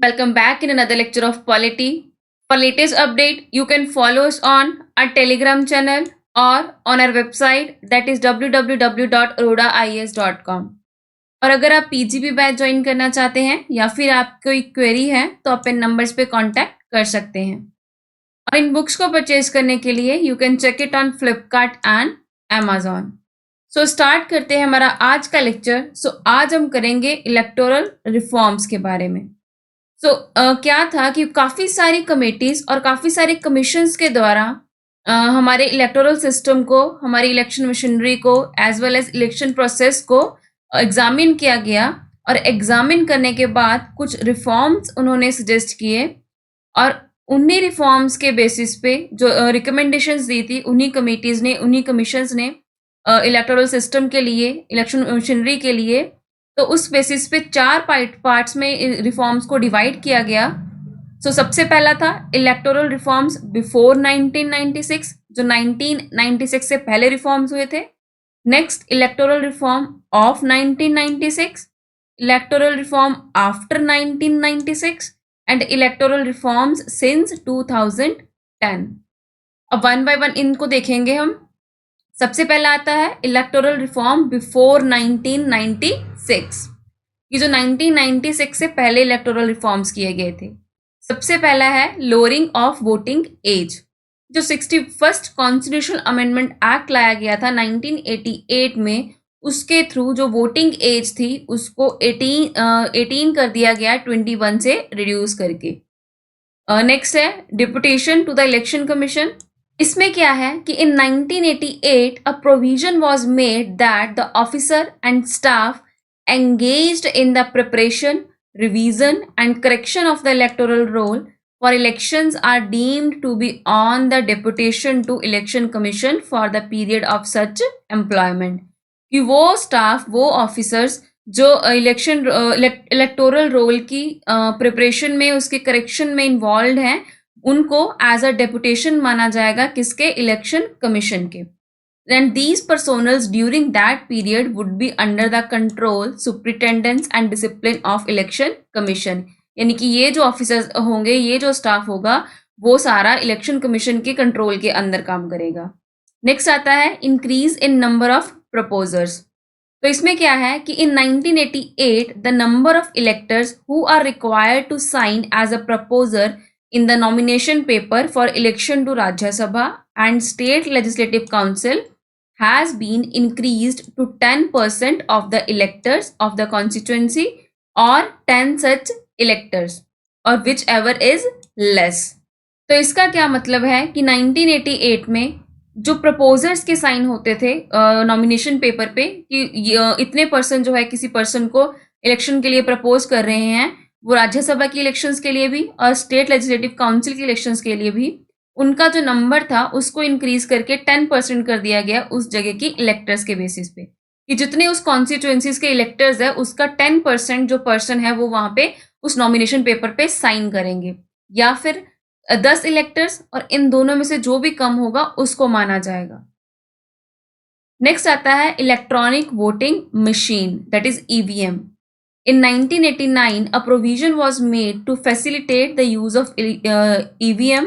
Welcome back in another lecture of polity. For latest update, you can follow us on our Telegram channel or on our website that is www.arodaies.com. और अगर आप PGP batch join करना चाहते हैं या फिर आपको कोई क्वेरी है तो आप इन नंबर्स पे कांटेक्ट कर सकते हैं। और इन बुक्स को परचेज करने के लिए you can check it on Flipkart and Amazon. So start करते हैं हमारा आज का लेक्चर। आज हम करेंगे इलेक्टोरल रिफॉर्म्स के बारे में। क्या था कि काफ़ी सारी कमेटीज और काफ़ी सारे कमीशंस के द्वारा हमारे इलेक्टोरल सिस्टम को, हमारी इलेक्शन मशीनरी को as well as election process को एग्जामिन किया गया और एग्जामिन करने के बाद कुछ रिफॉर्म्स उन्होंने सजेस्ट किए और उन्हीं रिफॉर्म्स के बेसिस पे जो रिकमेंडेशंस दी थी उन्हीं कमेटीज ने, उन्हीं कमीशंस ने इलेक्टोरल सिस्टम के लिए, इलेक्शन मशीनरी के लिए, तो उस बेसिस पे चार पार्ट्स में रिफॉर्म्स को डिवाइड किया गया। सबसे पहला था इलेक्टोरल रिफॉर्म्स बिफोर 1996, जो 1996 से पहले रिफॉर्म्स हुए थे। Next electoral reform of 1996, electoral reform after 1996 and electoral reforms since 2010। अब वन बाय वन इनको देखेंगे हम। सबसे पहला आता है इलेक्टोरल रिफॉर्म बिफोर 1996, ये जो 1996 से पहले इलेक्टोरल रिफॉर्म्स किए गए थे। सबसे पहला है लोअरिंग ऑफ वोटिंग एज। जो 61st कॉन्स्टिट्यूशनल अमेंडमेंट एक्ट लाया गया था 1988 में, उसके थ्रू जो वोटिंग एज थी उसको 18 कर दिया गया 21 से रिड्यूस करके। नेक्स्ट है deputation to the election commission. इसमें क्या है कि in 1988 a provision was made that the officer and staff engaged in the preparation, revision and correction of the electoral roll for elections are deemed to be on the deputation to election commission for the period of such employment। कि वो staff, वो officers जो electoral roll की preparation में, उसके correction में involve हैं, उनको एज अ डेपुटेशन माना जाएगा किसके? इलेक्शन कमीशन के। And these personals during that period would be under the control, superintendence and discipline of election commission। यानी कि ये जो ऑफिसर्स होंगे, ये जो स्टाफ होगा, वो सारा इलेक्शन कमीशन के कंट्रोल के अंदर काम करेगा। नेक्स्ट आता है increase in number of proposers. तो इसमें क्या है कि in 1988 the number of electors who are required to sign as a proposer in the nomination paper for election to Rajya Sabha and State Legislative Council has been increased to 10% of the electors of the constituency or 10 such electors or whichever is less। तो इसका क्या मतलब है कि 1988 में जो proposers के sign होते थे नॉमिनेशन पेपर पे कि इतने पर्सन जो है किसी पर्सन को इलेक्शन के लिए प्रपोज कर रहे हैं, वो राज्यसभा की इलेक्शंस के लिए भी और स्टेट लेजिस्लेटिव काउंसिल की इलेक्शंस के लिए भी, उनका जो नंबर था उसको इंक्रीज करके 10% कर दिया गया उस जगह की इलेक्टर्स के बेसिस पे, कि जितने उस कॉन्स्टिट्यूएंसीज के इलेक्टर्स है उसका 10% जो पर्सन है वो वहां पे उस नॉमिनेशन पेपर पे साइन करेंगे, या फिर 10 इलेक्टर्स, और इन दोनों में से जो भी कम होगा उसको माना जाएगा। नेक्स्ट आता है electronic voting machine, that is EVM. In 1989, a provision was made to facilitate the use of EVM।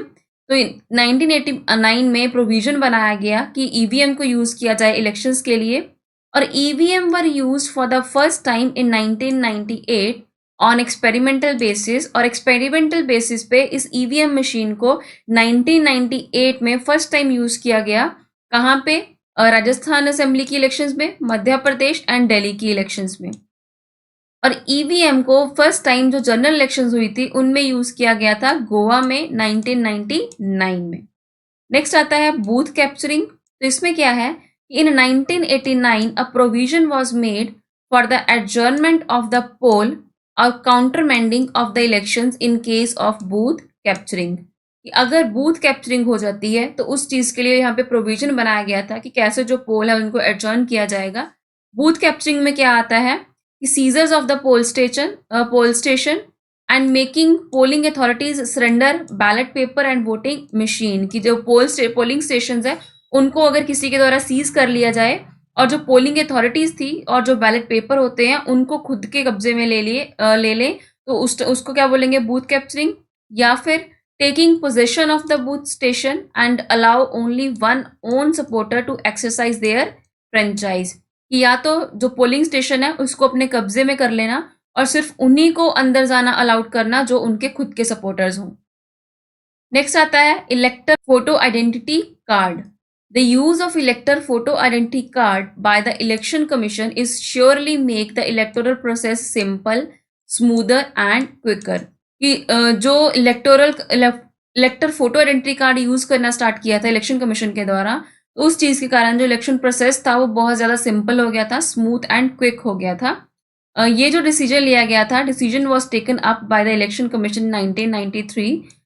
तो 1989 में प्रोविजन बनाया गया कि EVM को यूज किया जाए इलेक्शंस के लिए, और EVM were used for the first time in 1998 on experimental basis. और एक्सपेरिमेंटल बेसिस पे इस EVM मशीन को 1998 में फर्स्ट टाइम यूज किया गया। कहाँ पे? राजस्थान असेंबली की इलेक्शंस में, मध्य प्रदेश एंड दिल्ली की इलेक्शंस में। और ईवीएम को फर्स्ट टाइम जो जनरल इलेक्शंस हुई थी उनमें यूज किया गया था गोवा में 1999 में। नेक्स्ट आता है बूथ कैप्चरिंग। तो इसमें क्या है, in 1989 a provision was made for the adjournment of the poll or countermanding of the elections in case of booth capturing. अगर बूथ कैप्चरिंग हो जाती है तो उस चीज के लिए यहाँ पे प्रोविजन बनाया गया था कि कैसे जो पोल है उनको एडजर्न किया जाएगा। बूथ कैप्चरिंग में क्या आता है, seizures of the poll station and making polling authorities surrender ballot paper and voting machine। की जो पोलिंग स्टेशंस है उनको अगर किसी के द्वारा सीज कर लिया जाए और जो पोलिंग अथॉरिटीज थी और जो बैलेट पेपर होते हैं उनको खुद के कब्जे में ले लें तो उसको क्या बोलेंगे, बूथ कैप्चरिंग। या फिर taking possession of the booth station and allow only one own supporter to exercise their franchise, कि या तो जो पोलिंग स्टेशन है उसको अपने कब्जे में कर लेना और सिर्फ उन्हीं को अंदर जाना अलाउड करना जो उनके खुद के सपोर्टर्स हों। नेक्स्ट आता है elector photo identity card. The use of elector photo identity card by the election commission is surely make the electoral process simple, smoother and quicker. कि जो elector photo identity card use करना start किया था election commission के द्वारा, तो उस चीज के कारण जो इलेक्शन प्रोसेस था वो बहुत ज्यादा सिंपल हो गया था, स्मूथ एंड क्विक हो गया था। ये जो डिसीजन लिया गया था, decision was taken up by the election commission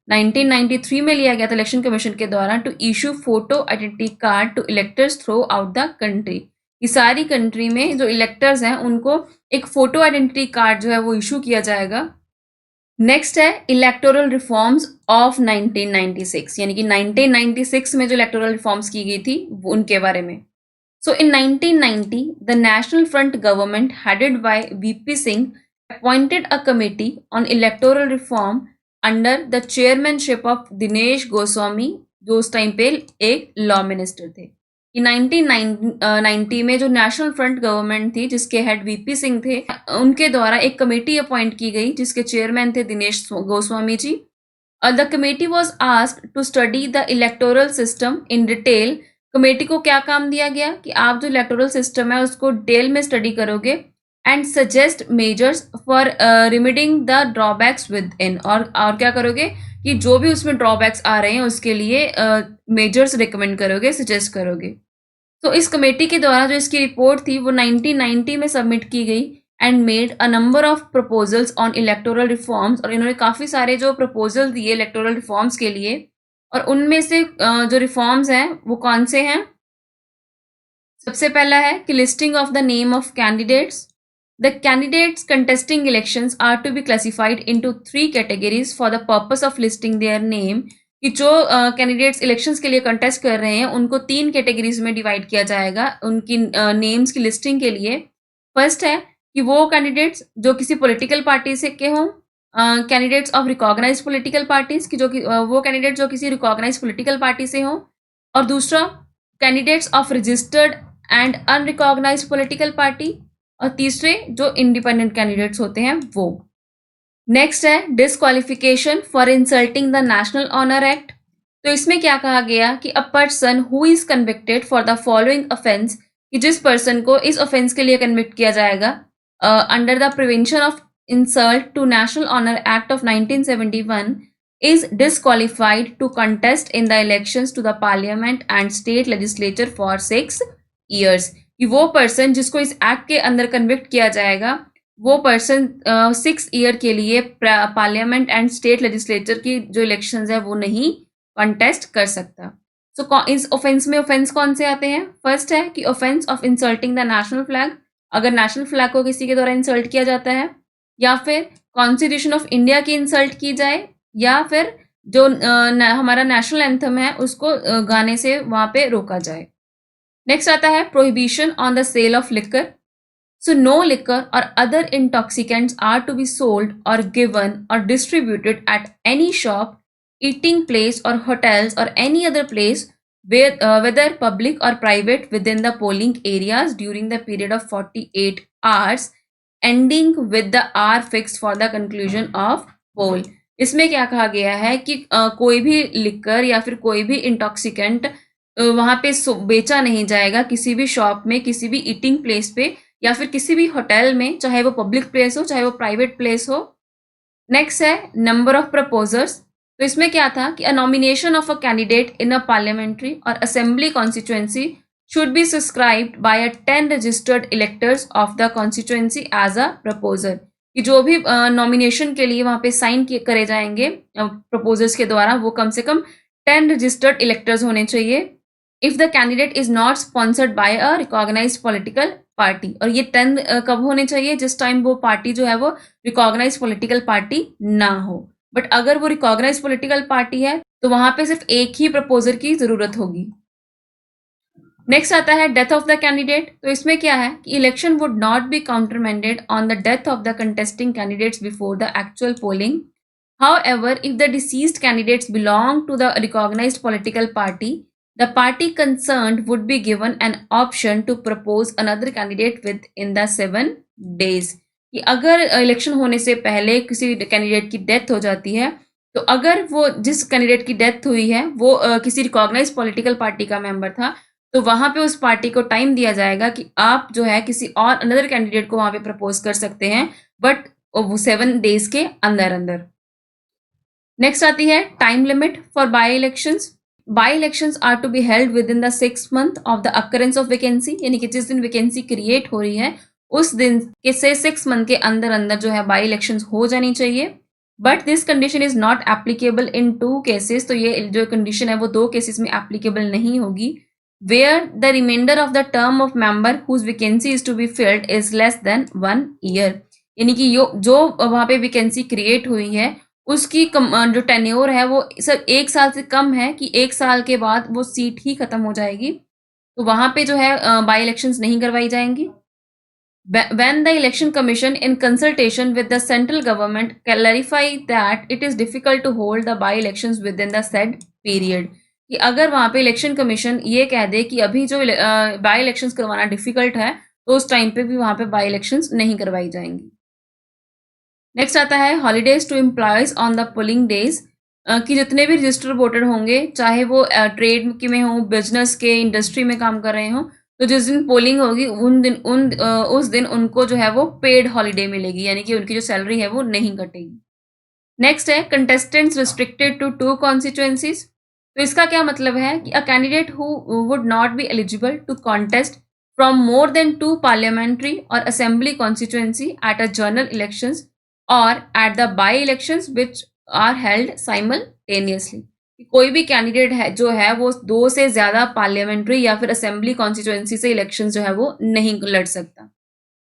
1993 में लिया गया था इलेक्शन कमीशन के द्वारा to issue photo identity card to electors throughout the country. कि सारी कंट्री में जो इलेक्टर्स हैं उनको एक फोटो आइडेंटिटी कार्ड जो है वो इशू किया जाएगा। नेक्स्ट है इलेक्टोरल रिफॉर्म्स ऑफ 1996, यानी कि 1996 में जो इलेक्टोरल रिफॉर्म्स की गई थी वो उनके बारे में। So in 1990, the National Front government headed by VP Singh appointed a committee on electoral reform under the chairmanship of Dinesh Goswami, जो उस टाइम पे एक लॉ मिनिस्टर थे। कि 1990 में जो नेशनल फ्रंट गवर्नमेंट थी जिसके हेड वीपी सिंह थे, उनके द्वारा एक कमेटी अपॉइंट की गई जिसके चेयरमैन थे Dinesh Goswami ji. The committee was asked to study the electoral system in detail. Committee को क्या काम दिया गया कि आप जो इलेक्टोरल सिस्टम है उसको डिटेल में स्टडी करोगे and suggest measures for remedying the drawbacks within. और क्या करोगे कि जो भी उसमें ड्रॉबैक्स आ रहे हैं उसके लिए मेजर्स रिकमेंड करोगे, सजेस्ट करोगे। तो इस कमेटी के द्वारा जो इसकी रिपोर्ट थी वो 1990 में सबमिट की गई and made a number of proposals on electoral reforms. और इन्होंने काफ़ी सारे जो प्रपोजल दिए इलेक्टोरल रिफॉर्म्स के लिए, और उनमें से जो रिफॉर्म्स हैं वो कौन से हैं। सबसे पहला है कि listing of the name of candidates. The candidates contesting elections are to be classified into 3 categories for the purpose of listing their name. कि जो कैंडिडेट्स इलेक्शंस के लिए कंटेस्ट कर रहे हैं उनको 3 कैटेगरीज में डिवाइड किया जाएगा उनकी नेम्स की लिस्टिंग के लिए। फर्स्ट है कि वो कैंडिडेट्स जो किसी पॉलिटिकल पार्टी से के हों, candidates of recognised political parties की वो कैंडिडेट जो किसी रिकॉग्नाइज्ड पॉलिटिकल पार्टी से हों। और दूसरा candidates of registered and unrecognised political party. और तीसरे जो इंडिपेंडेंट कैंडिडेट्स होते हैं वो। नेक्स्ट है disqualification for insulting the national honour act. तो इसमें क्या कहा गया कि a person who is convicted for the following offence, कि जिस पर्सन को इस ऑफेंस के लिए कन्विक्ट किया जाएगा under the prevention of insult to national honour act of 1971 is disqualified to contest in the elections to the parliament and state legislature for 6 years। कि वो पर्सन जिसको इस एक्ट के अंदर कन्विक्ट किया जाएगा वो पर्सन 6 ईयर के लिए पार्लियामेंट एंड स्टेट लेजिस्लेचर की जो इलेक्शंस है वो नहीं कंटेस्ट कर सकता। सो इस ऑफेंस में ऑफेंस कौन से आते हैं। फर्स्ट है कि offence of insulting the national flag, अगर नेशनल फ्लैग को किसी के द्वारा इंसल्ट किया जाता है, या फिर कॉन्स्टिट्यूशन ऑफ इंडिया की इंसल्ट की जाए, या फिर जो हमारा नेशनल एंथम है उसको गाने से वहां पे रोका जाए। नेक्स्ट आता है prohibition on the sale of liquor. So no liquor or other intoxicants are to be sold or given or distributed at any shop, eating place or hotels or any other place whether public or private within the polling areas during the period of 48 hours ending with the hour fixed for the conclusion of poll। इसमें क्या कहा गया है कि कोई भी liquor या फिर कोई भी इंटॉक्सिकेंट वहां पे बेचा नहीं जाएगा किसी भी शॉप में, किसी भी ईटिंग प्लेस पे या फिर किसी भी होटल में, चाहे वो पब्लिक प्लेस हो चाहे वो प्राइवेट प्लेस हो। नेक्स्ट है नंबर ऑफ प्रपोजर्स। तो इसमें क्या था कि a nomination of a candidate in a parliamentary or assembly constituency should be subscribed by 10 registered electors of the constituency as a proposer. कि जो भी नॉमिनेशन के लिए वहां पे साइन करे जाएंगे प्रपोजर्स के द्वारा वो कम से कम 10 रजिस्टर्ड इलेक्टर्स होने चाहिए। If the candidate is not sponsored by a recognised political party. और ये 10 कब होने चाहिए, जिस टाइम वो पार्टी जो है वो रिकॉग्नाइज्ड पॉलिटिकल पार्टी ना हो। बट अगर वो रिकॉग्नाइज्ड पॉलिटिकल पार्टी है तो वहां पे सिर्फ एक ही प्रपोजर की जरूरत होगी। नेक्स्ट आता है डेथ ऑफ द कैंडिडेट। तो इसमें क्या है कि election would not be countermanded on the death of the contesting candidates before the actual polling. However, if the deceased candidates belong to the recognized political party, the party concerned would be given an option to propose another candidate within the 7 days। कि अगर election होने से पहले किसी candidate की death हो जाती है, तो अगर वो जिस कैंडिडेट की डेथ हुई है वो किसी रिकॉग्नाइज पॉलिटिकल पार्टी का मेंबर था, तो वहां पे उस पार्टी को टाइम दिया जाएगा कि आप जो है किसी और अनदर कैंडिडेट को वहां पे प्रपोज कर सकते हैं, बट वो 7 days के अंदर अंदर। नेक्स्ट आती है time limit for bye elections. Bye elections are to be held within the 6 month of the occurrence of vacancy, यानी कि जिस दिन वैकेंसी क्रिएट हो रही है उस दिन के से 6 month के अंदर अंदर जो है बाई इलेक्शंस हो जानी चाहिए। But this condition is not applicable in 2 cases। तो ये जो कंडीशन है वो 2 cases में एप्लीकेबल नहीं होगी। Where the reminder of the term of member whose vacancy is to be filled is less than 1 year, यानी कि जो वहां पे वैकेंसी क्रिएट हुई है उसकी जो टेन्योर है वो सर 1 साल से कम है, कि 1 साल के बाद वो सीट ही खत्म हो जाएगी, तो वहां पे जो है बाई इलेक्शंस नहीं करवाई जाएंगी। When the election commission in consultation with the central government clarify that it is difficult to hold the by elections within the said period, कि अगर वहां पे इलेक्शन कमीशन ये कह दे कि अभी जो बाई इलेक्शंस करवाना डिफिकल्ट है, तो उस टाइम पे भी वहां पे बाई इलेक्शंस नहीं करवाई जाएंगी। नेक्स्ट आता है holidays to employees on the polling days, कि जितने भी रजिस्टर वोटर होंगे, चाहे वो ट्रेड के में हो, बिजनेस के, इंडस्ट्री में काम कर रहे हो, तो जिस दिन पोलिंग होगी उस दिन उनको जो है वो पेड हॉलीडे मिलेगी, यानी कि उनकी जो सैलरी है वो नहीं कटेगी। नेक्स्ट है कंटेस्टेंट्स रिस्ट्रिक्टेड टू 2 constituencies। तो इसका क्या मतलब है कि a candidate who would not be eligible to contest from more than 2 parliamentary or assembly constituency at a general elections or at the by elections which are held simultaneously. कोई भी candidate है जो है वो 2 से ज्यादा पार्लियामेंट्री या फिर असेंबली कॉन्स्टिट्यूएंसी से इलेक्शन जो है वो नहीं लड़ सकता।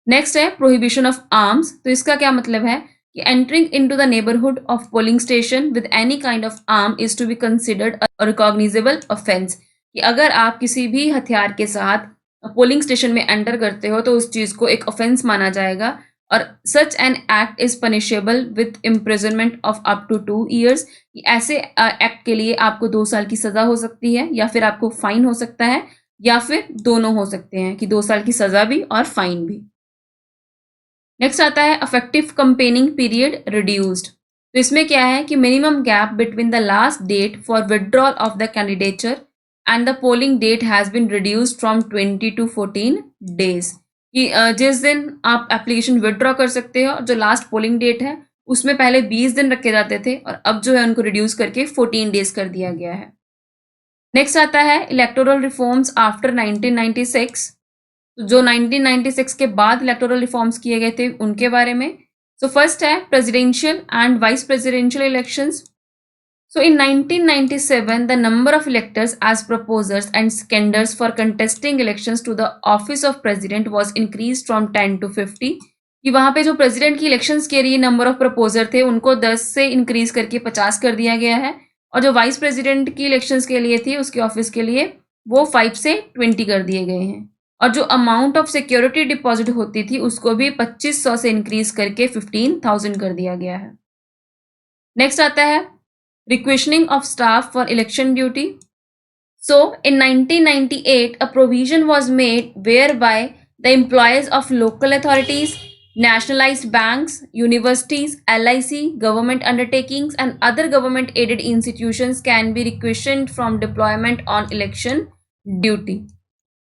नेक्स्ट है प्रोहिबिशन ऑफ आर्म्स। तो इसका क्या मतलब है कि entering into the neighbourhood of polling station with any kind of arm is to be considered a recognisable offence, कि अगर आप किसी भी हथियार के साथ पोलिंग स्टेशन में एंटर करते हो तो उस चीज को एक ऑफेंस माना जाएगा, और such an act is punishable with imprisonment of up to 2 years। ऐसे एक्ट के लिए आपको 2 साल की सजा हो सकती है, या फिर आपको फाइन हो सकता है, या फिर दोनों हो सकते हैं कि 2 साल की सजा भी और फाइन भी। नेक्स्ट आता है अफेक्टिव कंपेनिंग पीरियड रिड्यूस्ड। तो इसमें क्या है कि minimum gap between the last date for withdrawal of the candidature and the polling date has been reduced from 20 to 14 days, कि जिस दिन आप एप्लीकेशन विड्रॉ कर सकते हो, जो लास्ट पोलिंग डेट है उसमें पहले 20 दिन रखे जाते थे और अब जो है उनको रिड्यूस करके 14 days कर दिया गया है। नेक्स्ट आता है इलेक्टोरल रिफॉर्म्स आफ्टर 1996। तो जो 1996 के बाद इलेक्टोरल रिफॉर्म्स किए गए थे उनके बारे में। सो फर्स्ट है presidential and vice presidential elections. So in 1997, the number of electors as proposers and seconders for contesting elections to the office of president was increased from 10 to 50, कि वहाँ पे जो प्रेसिडेंट की इलेक्शंस के लिए number of proposer थे उनको 10 से इंक्रीज करके 50 कर दिया गया है, और जो वाइस प्रेसिडेंट की इलेक्शंस के लिए थी उसके ऑफिस के लिए वो 5 से 20 कर दिए गए हैं, और जो अमाउंट ऑफ सिक्योरिटी डिपॉजिट होती थी उसको भी 2500 से इंक्रीज करके 15,000 कर दिया गया है। नेक्स्ट आता है requisitioning of staff for election duty. So in 1998 a provision was made whereby the employees of local authorities, nationalized banks, universities, LIC, government undertakings and other government aided institutions can be requisitioned from deployment on election duty।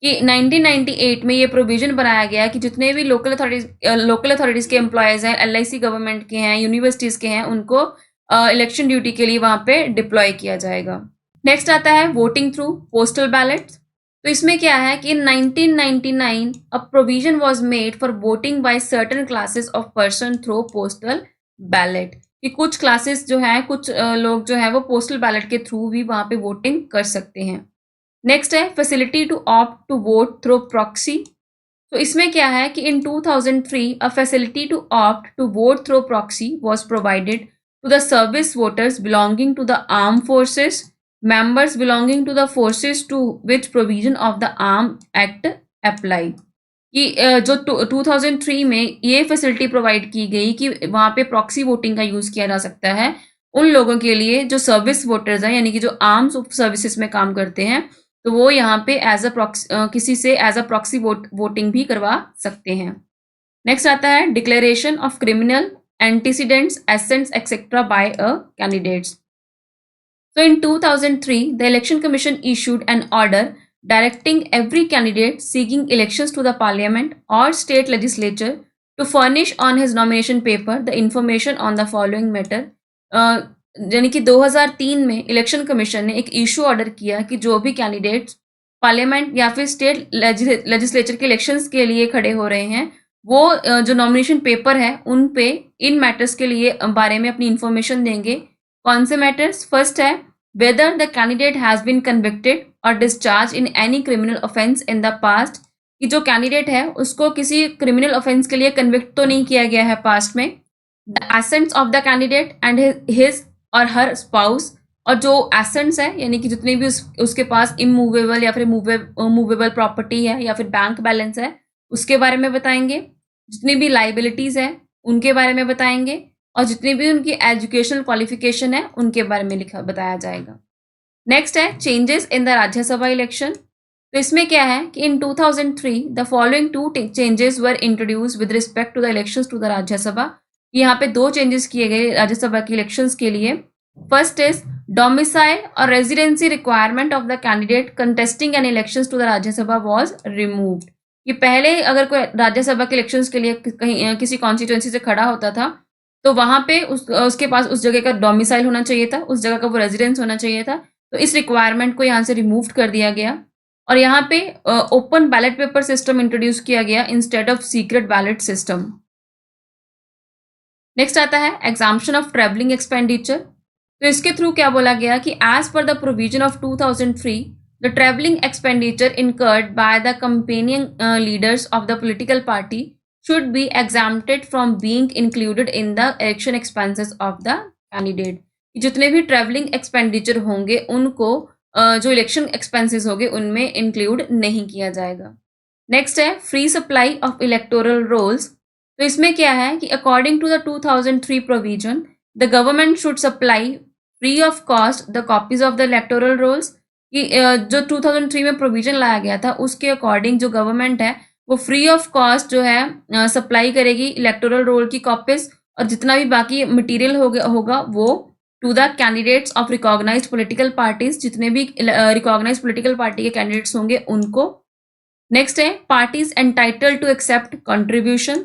कि 1998 में ये provision बनाया गया कि जितने भी local authorities के employees हैं, LIC गवर्नमेंट के हैं, यूनिवर्सिटीज के हैं, उनको इलेक्शन ड्यूटी के लिए वहां पे डिप्लॉय किया जाएगा। नेक्स्ट आता है वोटिंग थ्रू पोस्टल बैलेट्स। तो इसमें क्या है कि in 1999 a provision was made for voting by certain classes of person through postal ballot, कि कुछ क्लासेस जो है, कुछ लोग जो है वो पोस्टल बैलेट के थ्रू भी वहां पे वोटिंग कर सकते हैं। नेक्स्ट है facility to opt to vote through proxy. तो इसमें क्या है कि in 2003 a facility to opt to vote through proxy was provided to the service voters belonging to the armed forces, members belonging to the forces to which provision of the Armed Act apply। कि जो 2003 में ये facility provide की गई कि वहाँ पे proxy voting का यूज़ किया जा सकता है उन लोगों के लिए जो सर्विस वोटर्स हैं, यानी कि जो आर्म्स सर्विसेज में काम करते हैं, तो वो यहाँ पे किसी से एज अ प्रॉक्सी वोटिंग भी करवा सकते हैं। नेक्स्ट आता है declaration of criminal antecedents assets etcetera by a candidates. So in 2003, the Election Commission issued an order directing every candidate seeking elections to the parliament or state legislature to furnish on his nomination paper the information on the following matter। यानी कि 2003 में election commission ने एक issue order किया कि जो भी candidates parliament या फिर स्टेट लेजिस्लेचर के इलेक्शंस के लिए खड़े हो रहे हैं, वो जो नॉमिनेशन पेपर है उन पे इन मैटर्स के लिए बारे में अपनी इंफॉर्मेशन देंगे। कौन से मैटर्स? फर्स्ट है whether the candidate has been convicted or discharge in any criminal offence in the past, कि जो कैंडिडेट है उसको किसी क्रिमिनल ऑफेंस के लिए कन्विक्ट तो नहीं किया गया है पास्ट में। The ascents of the candidate and his और हर स्पाउस, और जो एसेंट्स है यानी कि जितने भी उसके पास इमूवेबल या फिर मूवेबल प्रॉपर्टी है या फिर बैंक बैलेंस है उसके बारे में बताएंगे, जितनी भी लाइबिलिटीज़ है उनके बारे में बताएंगे, और जितनी भी उनकी एजुकेशनल क्वालिफिकेशन है उनके बारे में बताया जाएगा। नेक्स्ट है changes in the Rajya Sabha election. तो इसमें क्या है कि in 2003 the following two changes were introduced with respect to the elections to the Rajya Sabha. यहाँ पे 2 चेंजेस किए गए राज्यसभा के इलेक्शंस के लिए। फर्स्ट इज डोमिसाइल और residency requirement of the candidate contesting an elections to the Rajya Sabha was removed. कि पहले अगर कोई राज्यसभा के इलेक्शंस के लिए कहीं किसी कॉन्स्टिट्यूएंसी से खड़ा होता था तो वहाँ पे उसके पास उस जगह का डोमिसाइल होना चाहिए था, उस जगह का वो रेजिडेंस होना चाहिए था। तो इस रिक्वायरमेंट को यहाँ से रिमूव कर दिया गया और यहाँ पे open ballot paper system introduce किया गया instead of secret ballot system. Next आता है एग्जाम्पशन ऑफ ट्रेवलिंग एक्सपेंडिचर। तो इसके थ्रू क्या बोला गया कि as per the provision of 2003 the travelling expenditure incurred by the companion leaders of the political party should be exempted from being included in the election expenses of the candidate। जितने भी travelling expenditure होंगे उनको जो election expenses होंगे उनमें include नहीं किया जाएगा। नेक्स्ट है free supply of electoral rolls. तो इसमें क्या है कि according to the 2003 provision the government should supply free of cost the copies of the electoral rolls. कि जो 2003 में प्रोविजन लाया गया था उसके अकॉर्डिंग जो गवर्नमेंट है वो फ्री ऑफ कॉस्ट जो है सप्लाई करेगी इलेक्टोरल रोल की कॉपीज, और जितना भी बाकी मटेरियल होगा वो to the candidates of recognised political parties, जितने भी रिकॉग्नाइज्ड पॉलिटिकल पार्टी के कैंडिडेट्स होंगे उनको। नेक्स्ट है parties entitled to accept contribution.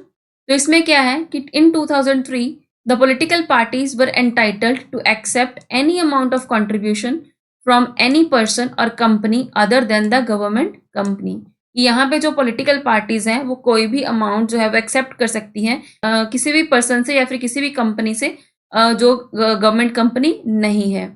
तो इसमें क्या है कि in 2003 the political parties were entitled to accept any amount of contribution from any person or company other than the government company. यहाँ पे जो पॉलिटिकल पार्टीज हैं वो कोई भी अमाउंट जो है वो एक्सेप्ट कर सकती हैं किसी भी पर्सन से या फिर किसी भी कंपनी से जो गवर्नमेंट कंपनी नहीं है।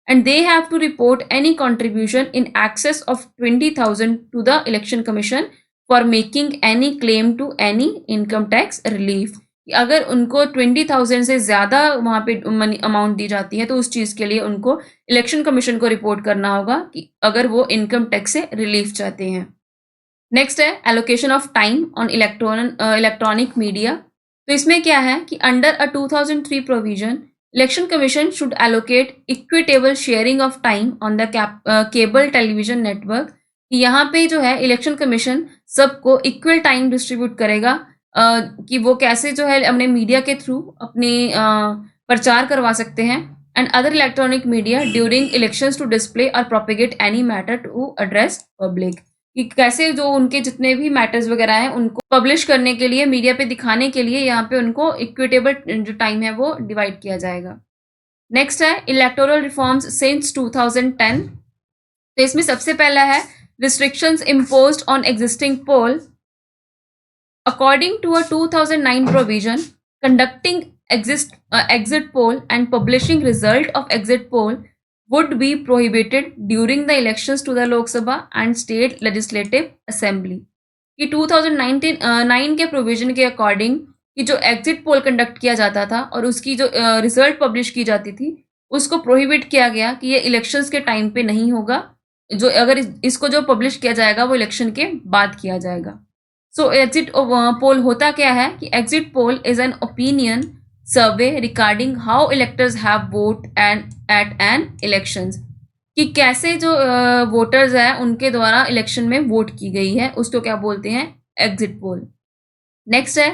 And they have to report any contribution in excess of 20,000 to the election commission for making any claim to any income tax relief. अगर उनको 20,000 से ज़्यादा वहाँ पे मनी अमाउंट दी जाती है तो उस चीज़ के लिए उनको इलेक्शन कमीशन को रिपोर्ट करना होगा कि अगर वो इनकम टैक्स से रिलीफ चाहते हैं। नेक्स्ट है allocation of time on electronic media. तो इसमें क्या है कि under a 2003 provision election commission should allocate equitable sharing of time on the cable television network. यहाँ पे जो है इलेक्शन कमीशन सबको इक्वल टाइम डिस्ट्रीब्यूट करेगा कि वो कैसे जो है अपने मीडिया के थ्रू अपनी प्रचार करवा सकते हैं and other electronic media during elections to display or propagate any matter to address public. कि कैसे जो उनके जितने भी मैटर्स वगैरह हैं उनको पब्लिश करने के लिए मीडिया पे दिखाने के लिए यहाँ पे उनको इक्विटेबल जो टाइम है वो डिवाइड किया जाएगा। नेक्स्ट है इलेक्टोरल रिफॉर्म्स सिंस 2010। तो इसमें सबसे पहला है restrictions imposed on existing poll. According to a 2009 provision conducting exit poll and publishing result of exit poll would be prohibited during the elections to the Lok Sabha and State Legislative Assembly। कि 2009 के provision के according कि जो exit poll conduct किया जाता था और उसकी जो रिजल्ट पब्लिश की जाती थी उसको प्रोहिबिट किया गया कि ये इलेक्शंस के टाइम पे नहीं होगा, जो अगर इसको जो पब्लिश किया जाएगा वो इलेक्शन के बाद किया जाएगा। सो एग्जिट पोल होता क्या है कि exit poll is an opinion survey regarding how electors have vote and at an elections, कि कैसे जो वोटर्स हैं उनके द्वारा इलेक्शन में वोट की गई है, उसको क्या बोलते हैं, एग्जिट पोल। नेक्स्ट है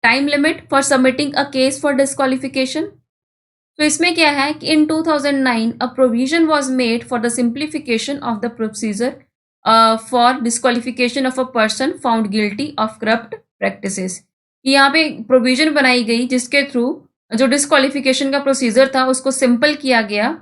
time limit for submitting a case for disqualification. तो इसमें क्या है कि इन 2009 अ provision was made for the simplification of the procedure for disqualification of a person found guilty of corrupt practices. यहाँ पे प्रोविजन बनाई गई जिसके थ्रू जो डिस्क्वालिफिकेशन का प्रोसीजर था उसको सिंपल किया गया।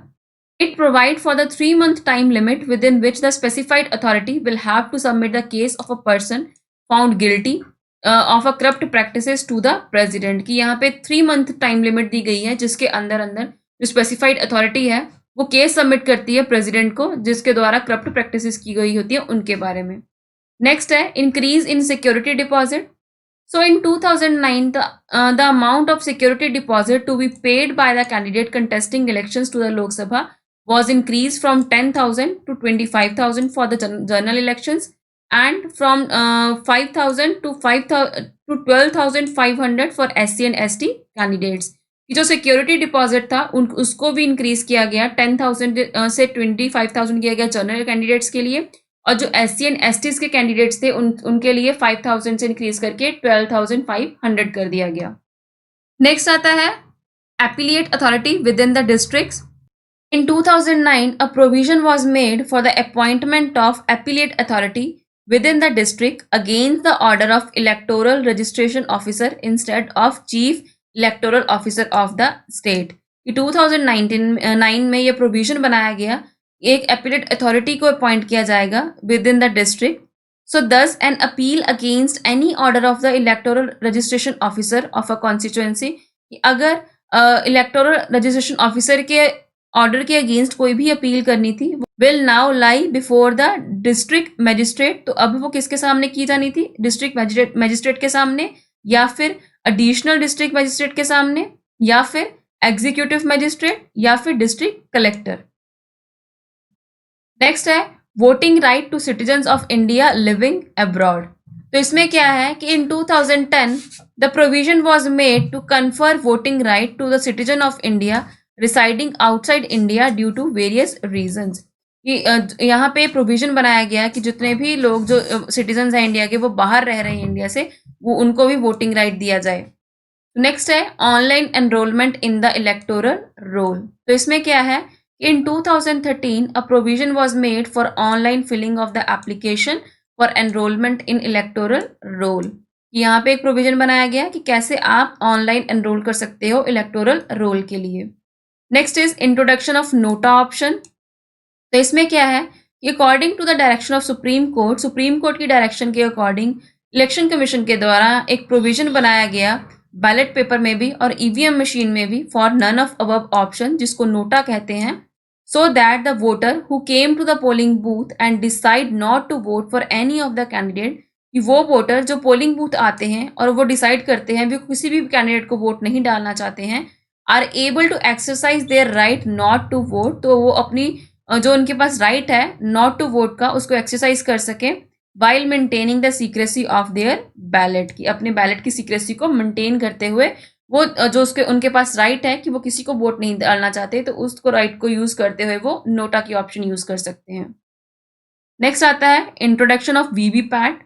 It provide for the 3 month time limit within which the specified authority will have to submit the case of a person found guilty of a corrupt practices to the president, कि यहाँ पे 3 month time limit दी गई है जिसके अंदर अंदर जो specified authority है वो केस सबमिट करती है प्रेसिडेंट को जिसके द्वारा करप्ट प्रैक्टिसेस की गई होती है उनके बारे में। नेक्स्ट है increase in security deposit. So in 2009, the amount of security deposit to be paid by the candidate contesting elections to the Lok Sabha was increased from 10,000 to 25,000 for the general elections and from 5,000 to 5,000 to 12,500 for SC and ST candidates. जो security deposit था उसको भी increase किया गया, 10,000 से 25,000 किया गया general candidates के लिए, और जो SC एंड STs के कैंडिडेट्स थे उनके लिए 5,000 से इंक्रीज करके 12,500 कर दिया गया। नेक्स्ट आता है appellate authority with in the districts. In 2009 a provision was made for the appointment of appellate authority with in the district against the order of electoral registration officer instead of chief electoral officer of the state. 2019 में यह provision बनाया गया, एक appellate authority को appoint किया जाएगा with in the district. सो दस an appeal against any order of the electoral registration officer of a constituency, अगर इलेक्टोरल रजिस्ट्रेशन ऑफिसर के ऑर्डर के अगेंस्ट कोई भी अपील करनी थी, will now lie before the district magistrate. तो अब वो किसके सामने की जानी थी, डिस्ट्रिक्ट मजिस्ट्रेट के सामने, या फिर एडिशनल डिस्ट्रिक्ट मजिस्ट्रेट के सामने, या फिर एग्जीक्यूटिव मजिस्ट्रेट, या फिर डिस्ट्रिक्ट कलेक्टर। नेक्स्ट है voting right to citizens of India living abroad. तो इसमें क्या है कि in 2010 the provision was made to confer voting right to the citizen of India residing outside India due to various reasons. यहाँ पे provision बनाया गया कि जितने भी लोग जो सिटीजन्स हैं इंडिया के वो बाहर रह रहे हैं इंडिया से, वो उनको भी वोटिंग राइट दिया जाए। नेक्स्ट है online enrolment in the electoral role. तो इसमें क्या है, in 2013 a provision was made for online filling of the application for enrollment in electoral roll। यहाँ पे एक प्रोविजन बनाया गया कि कैसे आप ऑनलाइन एनरोल कर सकते हो इलेक्टोरल रोल के लिए। Next is introduction of NOTA option. तो इसमें क्या है कि according to the direction of Supreme Court की डायरेक्शन के अकॉर्डिंग इलेक्शन कमीशन के द्वारा एक प्रोविजन बनाया गया बैलेट पेपर में भी और ईवीएम मशीन में भी for none of above option, जिसको नोटा कहते हैं, so that the voter who came to the polling booth and decide not to vote for any of the candidate, कि वो वोटर जो पोलिंग बूथ आते हैं और वो डिसाइड करते हैं वो किसी भी कैंडिडेट को वोट नहीं डालना चाहते हैं, are able to exercise their right not to vote. तो वो अपनी जो उनके पास राइट है नॉट टू वोट का उसको एक्सरसाइज कर सकें while maintaining the secrecy of their ballot, की अपने बैलेट की सीक्रेसी को मेंटेन करते हुए वो जो उनके पास राइट है कि वो किसी को वोट नहीं डालना चाहते, तो उसको राइट को यूज करते हुए वो नोटा की ऑप्शन यूज कर सकते हैं। नेक्स्ट आता है इंट्रोडक्शन ऑफ वीवीपैट।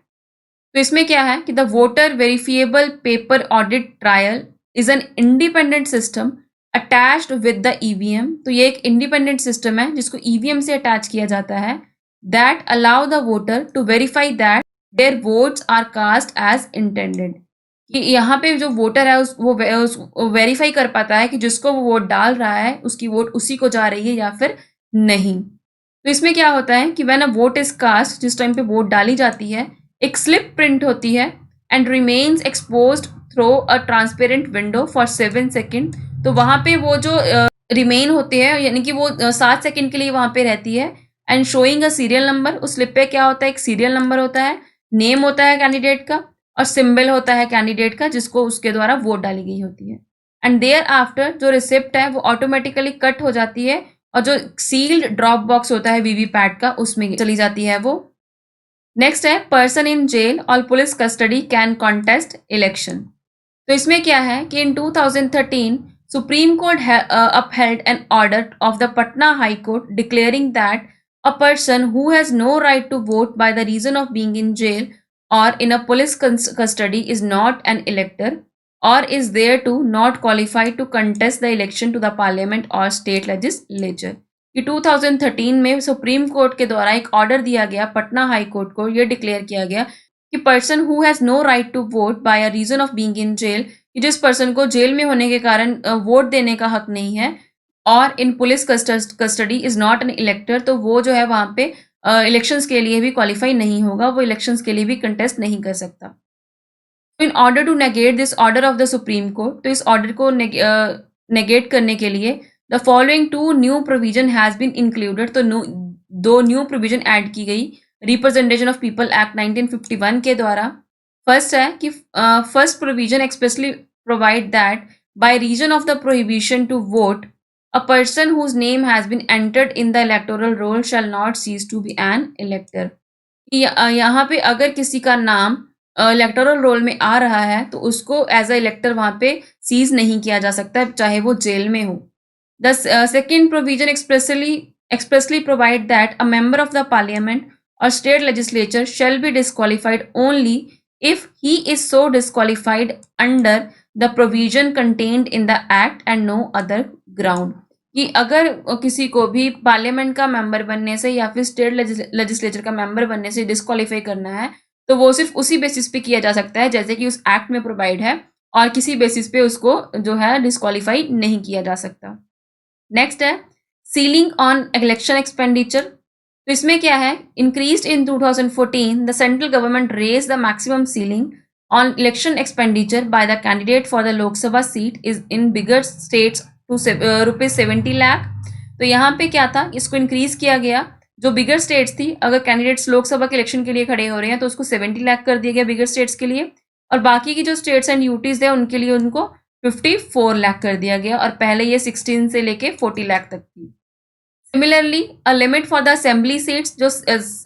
तो इसमें क्या है कि the voter verifiable paper audit trial is an independent system attached with the EVM. तो ये एक इंडिपेंडेंट सिस्टम है जिसको ईवीएम से अटैच किया जाता है, that allow the voter to verify that their votes are cast as intended, कि यहाँ पे जो वोटर है वो वेरीफाई कर पाता है कि जिसको वो वोट डाल रहा है उसकी वोट उसी को जा रही है या फिर नहीं। तो इसमें क्या होता है कि when a vote is cast, जिस टाइम पे वोट डाली जाती है, एक स्लिप प्रिंट होती है and remains exposed through a transparent window for 7 second. तो वहाँ पे वो जो रिमेन होते हैं यानी कि वो 7 सेकेंड के लिए वहाँ पे रहती है and showing a serial number. उस स्लिप पे क्या होता है, एक सीरियल नंबर होता है, नेम होता है कैंडिडेट का और सिंबल होता है कैंडिडेट का जिसको उसके द्वारा वोट डाली गई होती है। एंड देयर आफ्टर जो रिसिप्ट है वो ऑटोमेटिकली कट हो जाती है और जो सील्ड ड्रॉप बॉक्स होता है वीवीपैट का उसमें चली जाती है वो। नेक्स्ट है पर्सन इन जेल और police custody can contest election. तो इसमें क्या है कि इन 2013 supreme court upheld an order of the Patna High Court declaring that a person who has no right to vote by the reason of being in jail or in a police custody is not an elector or is there to not qualified to contest the election to the parliament or state legislature। कि 2013 में supreme court के द्वारा एक order दिया गया Patna high court को, यह declare किया गया कि person who has no right to vote by a reason of being in jail, कि जिस पर्सन को जेल में होने के कारण वोट देने का हक नहीं है, और in police custody is not an elector, तो वो जो है वहाँ पे इलेक्शंस के लिए भी क्वालिफाई नहीं होगा, वो इलेक्शंस के लिए भी कंटेस्ट नहीं कर सकता। In order to negate this order of the Supreme Court, तो इस ऑर्डर को नेगेट करने के लिए the following two new provision has been included, तो दो न्यू प्रोविजन ऐड की गई रिप्रेजेंटेशन ऑफ पीपल एक्ट 1951 के द्वारा। फर्स्ट है कि first provision expressly provide that by reason of the prohibition to vote a person whose name has been entered in the electoral roll shall not cease to be an elector. यहाँ पे अगर किसी का नाम electoral roll में आ रहा है तो उसको एज अ इलेक्टर वहाँ पे सीज नहीं किया जा सकता, चाहे वो जेल में हो। The second provision expressly provide that a member of the parliament or state legislature shall be disqualified only if he is so disqualified under the provision contained in the act and no other ground। कि अगर किसी को भी parliament का member बनने से या फिर स्टेट लेजिस्लेचर का मेंबर बनने से डिस्क्वालीफाई करना है तो वो सिर्फ उसी बेसिस पे किया जा सकता है जैसे कि उस एक्ट में प्रोवाइड है, और किसी बेसिस पे उसको जो है डिस्क्वालीफाई नहीं किया जा सकता। नेक्स्ट है सीलिंग ऑन इलेक्शन एक्सपेंडिचर। तो इसमें क्या है, increased in 2014 the central government raise the maximum ceiling on election expenditure by the candidate for the Lok Sabha seat is in bigger states to ₹70 lakh. तो यहाँ पे क्या था, इसको इंक्रीज किया गया, जो बिगर स्टेट्स थी, अगर कैंडिडेट्स लोकसभा के इलेक्शन के लिए खड़े हो रहे हैं तो उसको 70 लाख कर दिया गया बिगर स्टेट्स के लिए, और बाकी की जो स्टेट्स एंड यूटीज है उनके लिए उनको 54 लाख कर दिया गया, और पहले ये 16 से लेके 40 लाख तक थी। Similarly a limit for the assembly seats, जो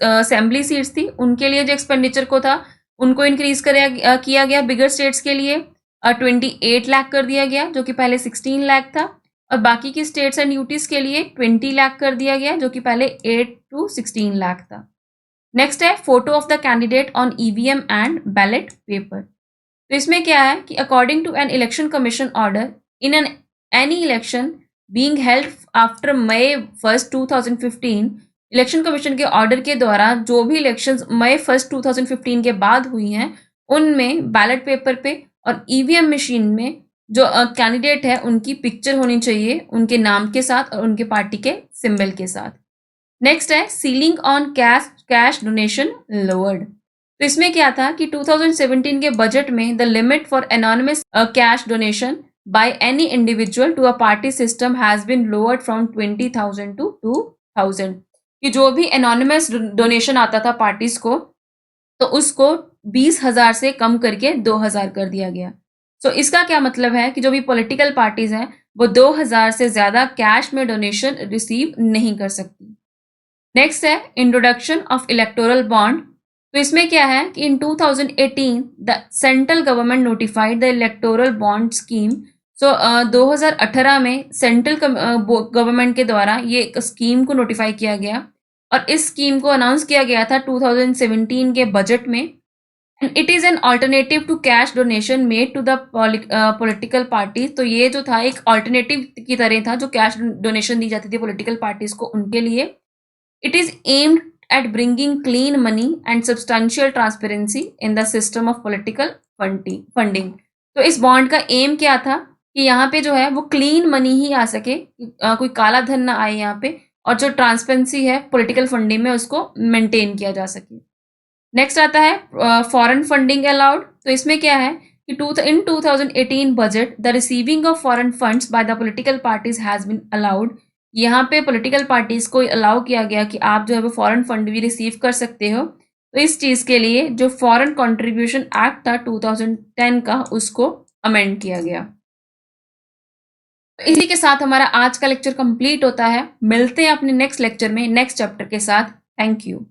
असेंबली सीट्स थी उनके लिए जो एक्सपेंडिचर को था उनको इंक्रीज किया गया बिगर स्टेट्स के लिए 28 लाख कर दिया गया, जो कि पहले 16 लाख था, और बाकी की स्टेट्स एंड यूटीज के लिए 20 लाख कर दिया गया, जो कि पहले 8 to 16 लाख था। नेक्स्ट है photo of the candidate on EVM and ballot paper. तो इसमें क्या है कि according to an election commission order in an any election being held after May 1, 2015, election commission के ऑर्डर के द्वारा जो भी इलेक्शंस मई 1, 2015 के बाद हुई हैं उनमें बैलेट पेपर पे और ईवीएम मशीन में जो कैंडिडेट है उनकी पिक्चर होनी चाहिए उनके नाम के साथ और उनके पार्टी के सिंबल के साथ। नेक्स्ट है ceiling on cash donation lowered. तो इसमें क्या था कि 2017 के बजट में the limit for anonymous cash donation by any individual to a party system has been lowered from 20,000 to 2,000, कि जो भी एनोनिमस डोनेशन आता था पार्टीज को तो उसको 20,000 से कम करके 2,000 कर दिया गया। तो इसका क्या मतलब है कि जो भी पॉलिटिकल पार्टीज हैं वो 2,000 से ज्यादा कैश में डोनेशन रिसीव नहीं कर सकती। नेक्स्ट है इंट्रोडक्शन ऑफ इलेक्टोरल बॉन्ड। तो इसमें क्या है कि in 2018 the central government notified the electoral bond scheme. So 2018 में सेंट्रल गवर्नमेंट के द्वारा ये एक स्कीम को नोटिफाई किया गया, और इस स्कीम को अनाउंस किया गया था 2017 के बजट में। And it is an alternative to cash donation made to the political parties. तो ये जो था एक ऑल्टरनेटिव की तरह था जो कैश डोनेशन दी जाती थी पॉलिटिकल पार्टीज को उनके लिए। It is aimed at bringing clean money and substantial transparency in the system of political funding। तो इस बॉन्ड का एम क्या था कि यहाँ पे जो है वो क्लीन मनी ही आ सके, कोई काला धन ना आए यहाँ पे, और जो ट्रांसपेरेंसी है पॉलिटिकल फंडिंग में उसको मेंटेन किया जा सके। नेक्स्ट आता है फॉरेन फंडिंग अलाउड। तो इसमें क्या है कि in 2018 budget the receiving of foreign funds by the political parties has been allowed. यहाँ पे पॉलिटिकल पार्टीज को अलाउ किया गया कि आप जो है वो फॉरेन फंड भी रिसीव कर सकते हो। तो इस चीज़ के लिए जो फॉरेन कंट्रीब्यूशन एक्ट था 2010 का उसको अमेंड किया गया। तो इसी के साथ हमारा आज का लेक्चर कंप्लीट होता है। मिलते हैं अपने नेक्स्ट लेक्चर में नेक्स्ट चैप्टर के साथ। Thank you.